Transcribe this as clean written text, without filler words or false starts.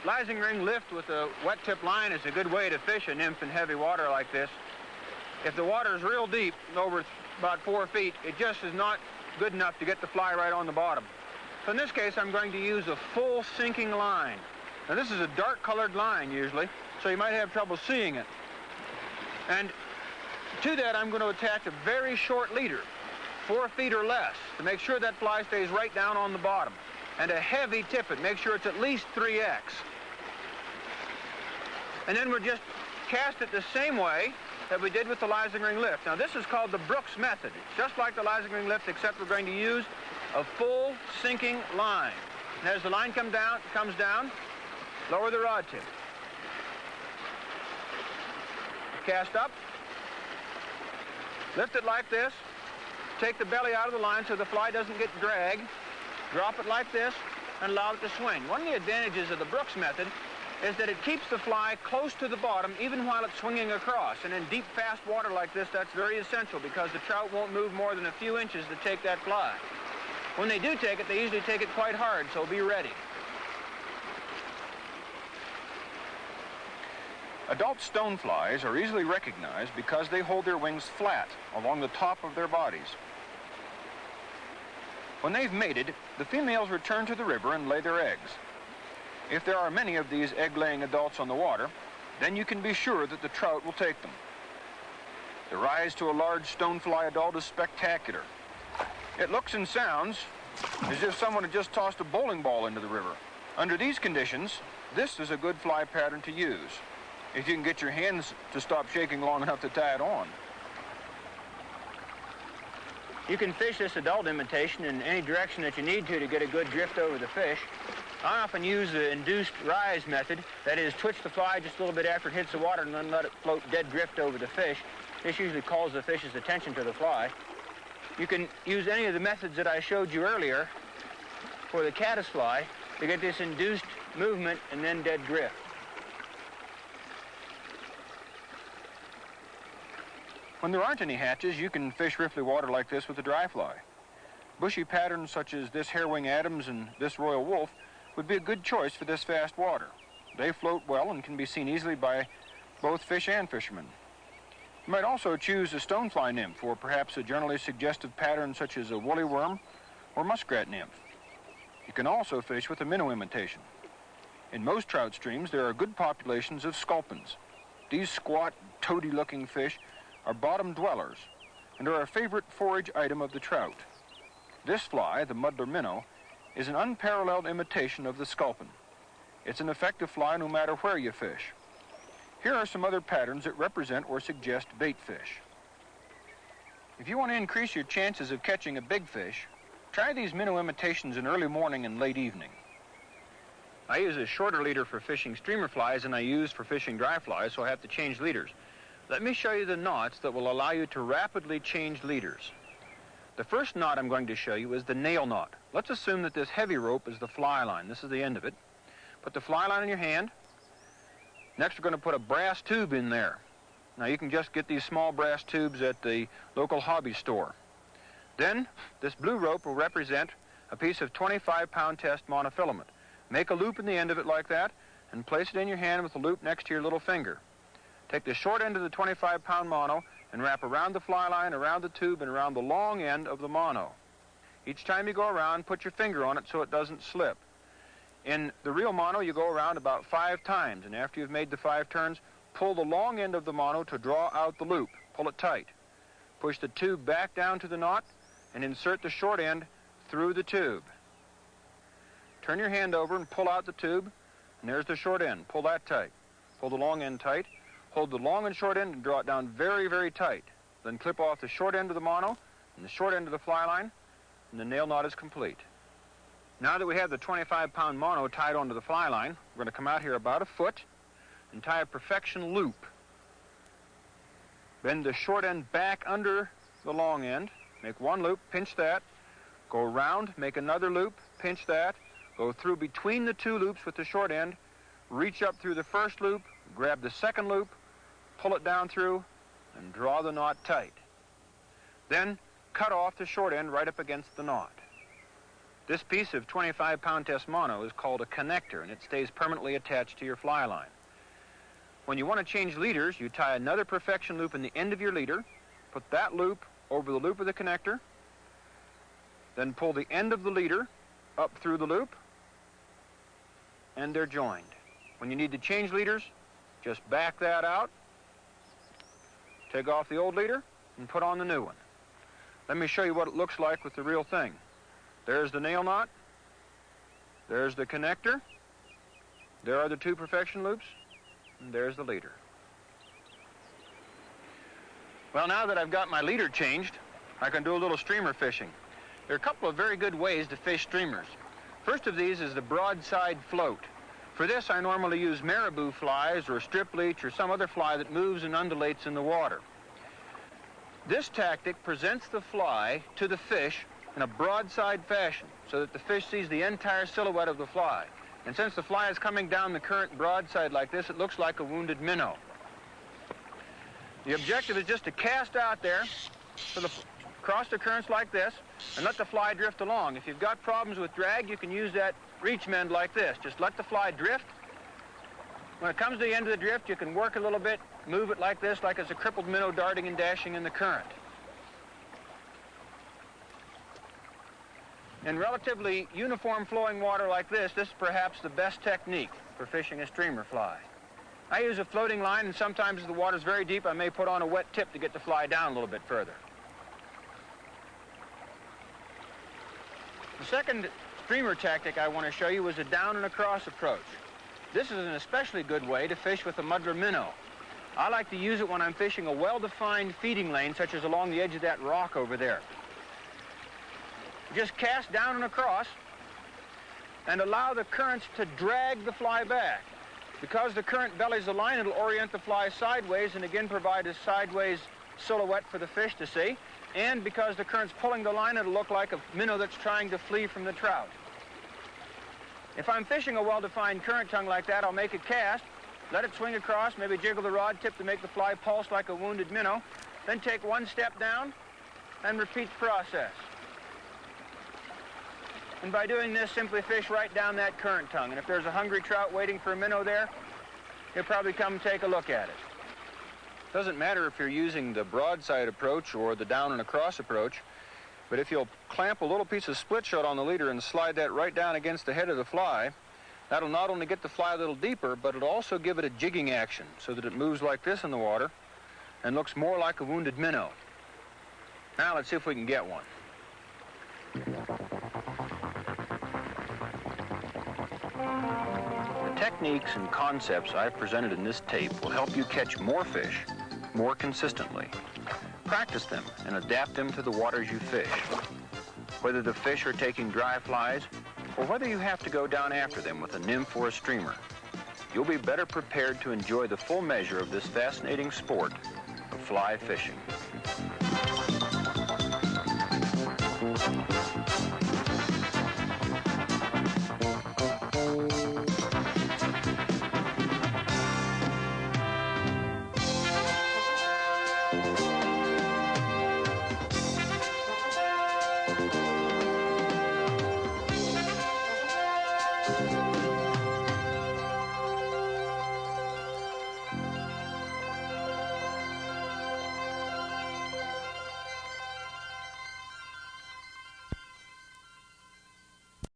Lysing ring lift with a wet tip line is a good way to fish a nymph in heavy water like this. If the water is real deep, over about 4 feet, it just is not good enough to get the fly right on the bottom. So in this case, I'm going to use a full sinking line. Now this is a dark colored line usually, so you might have trouble seeing it. And to that, I'm going to attach a very short leader, 4 feet or less, to make sure that fly stays right down on the bottom. And a heavy tippet, make sure it's at least 3X. And then we'll just cast it the same way that we did with the lysing ring lift. Now this is called the Brooks method. It's just like the lysing ring lift, except we're going to use a full sinking line. And as the line comes down, lower the rod tip. Cast up, lift it like this, take the belly out of the line so the fly doesn't get dragged, drop it like this, and allow it to swing. One of the advantages of the Brooks method is that it keeps the fly close to the bottom even while it's swinging across. And in deep, fast water like this, that's very essential because the trout won't move more than a few inches to take that fly. When they do take it, they usually take it quite hard, so be ready. Adult stoneflies are easily recognized because they hold their wings flat along the top of their bodies. When they've mated, the females return to the river and lay their eggs. If there are many of these egg-laying adults on the water, then you can be sure that the trout will take them. The rise to a large stonefly adult is spectacular. It looks and sounds as if someone had just tossed a bowling ball into the river. Under these conditions, this is a good fly pattern to use, if you can get your hands to stop shaking long enough to tie it on. You can fish this adult imitation in any direction that you need to get a good drift over the fish. I often use the induced rise method, that is, twitch the fly just a little bit after it hits the water and then let it float dead drift over the fish. This usually calls the fish's attention to the fly. You can use any of the methods that I showed you earlier for the caddisfly to get this induced movement and then dead drift. When there aren't any hatches, you can fish riffly water like this with a dry fly. Bushy patterns such as this Hairwing Adams and this Royal Wolf would be a good choice for this fast water. They float well and can be seen easily by both fish and fishermen. You might also choose a stonefly nymph or perhaps a generally suggestive pattern such as a woolly worm or muskrat nymph. You can also fish with a minnow imitation. In most trout streams, there are good populations of sculpins. These squat, toady-looking fish are bottom dwellers and are a favorite forage item of the trout. This fly, the muddler minnow, is an unparalleled imitation of the sculpin. It's an effective fly no matter where you fish. Here are some other patterns that represent or suggest bait fish. If you want to increase your chances of catching a big fish, try these minnow imitations in early morning and late evening. I use a shorter leader for fishing streamer flies than I use for fishing dry flies, so I have to change leaders. Let me show you the knots that will allow you to rapidly change leaders. The first knot I'm going to show you is the nail knot. Let's assume that this heavy rope is the fly line. This is the end of it. Put the fly line in your hand. Next, we're going to put a brass tube in there. Now, you can just get these small brass tubes at the local hobby store. Then, this blue rope will represent a piece of 25-pound test monofilament. Make a loop in the end of it like that and place it in your hand with the loop next to your little finger. Take the short end of the 25-pound mono and wrap around the fly line, around the tube, and around the long end of the mono. Each time you go around, put your finger on it so it doesn't slip. In the real mono, you go around about 5 times, and after you've made the 5 turns, pull the long end of the mono to draw out the loop. Pull it tight. Push the tube back down to the knot and insert the short end through the tube. Turn your hand over and pull out the tube, and there's the short end. Pull that tight. Pull the long end tight. Hold the long and short end and draw it down very, very tight. Then clip off the short end of the mono and the short end of the fly line, and the nail knot is complete. Now that we have the 25-pound mono tied onto the fly line, we're going to come out here about a foot and tie a perfection loop. Bend the short end back under the long end, make one loop, pinch that, go around, make another loop, pinch that, go through between the 2 loops with the short end, reach up through the first loop, grab the second loop, pull it down through, and draw the knot tight. Then cut off the short end right up against the knot. This piece of 25-pound test mono is called a connector, and it stays permanently attached to your fly line. When you want to change leaders, you tie another perfection loop in the end of your leader, put that loop over the loop of the connector, then pull the end of the leader up through the loop, and they're joined. When you need to change leaders, just back that out, take off the old leader, and put on the new one. Let me show you what it looks like with the real thing. There's the nail knot, there's the connector, there are the two perfection loops, and there's the leader. Well, now that I've got my leader changed, I can do a little streamer fishing. There are a couple of very good ways to fish streamers. First of these is the broadside float. For this, I normally use marabou flies or strip leech or some other fly that moves and undulates in the water. This tactic presents the fly to the fish in a broadside fashion so that the fish sees the entire silhouette of the fly. And since the fly is coming down the current broadside like this, it looks like a wounded minnow. The objective is just to cast out there, cross the currents like this, and let the fly drift along. If you've got problems with drag, you can use that reach mend like this. Just let the fly drift. When it comes to the end of the drift, you can work a little bit, move it like this, like it's a crippled minnow darting and dashing in the current. In relatively uniform flowing water like this is perhaps the best technique for fishing a streamer fly. I use a floating line, and sometimes if the water's very deep, I may put on a wet tip to get the fly down a little bit further. The second streamer tactic I want to show you is a down and across approach. This is an especially good way to fish with a muddler minnow. I like to use it when I'm fishing a well-defined feeding lane, such as along the edge of that rock over there. Just cast down and across and allow the currents to drag the fly back. Because the current bellies the line, it'll orient the fly sideways and again provide a sideways silhouette for the fish to see. And because the current's pulling the line, it'll look like a minnow that's trying to flee from the trout. If I'm fishing a well-defined current tongue like that, I'll make a cast, let it swing across, maybe jiggle the rod tip to make the fly pulse like a wounded minnow, then take one step down and repeat the process. And by doing this, simply fish right down that current tongue. And if there's a hungry trout waiting for a minnow there, he'll probably come and take a look at it. Doesn't matter if you're using the broadside approach or the down and across approach, but if you'll clamp a little piece of split shot on the leader and slide that right down against the head of the fly, that'll not only get the fly a little deeper, but it'll also give it a jigging action so that it moves like this in the water and looks more like a wounded minnow. Now let's see if we can get one. The techniques and concepts I've presented in this tape will help you catch more fish more consistently. Practice them and adapt them to the waters you fish. Whether the fish are taking dry flies or whether you have to go down after them with a nymph or a streamer, you'll be better prepared to enjoy the full measure of this fascinating sport of fly fishing.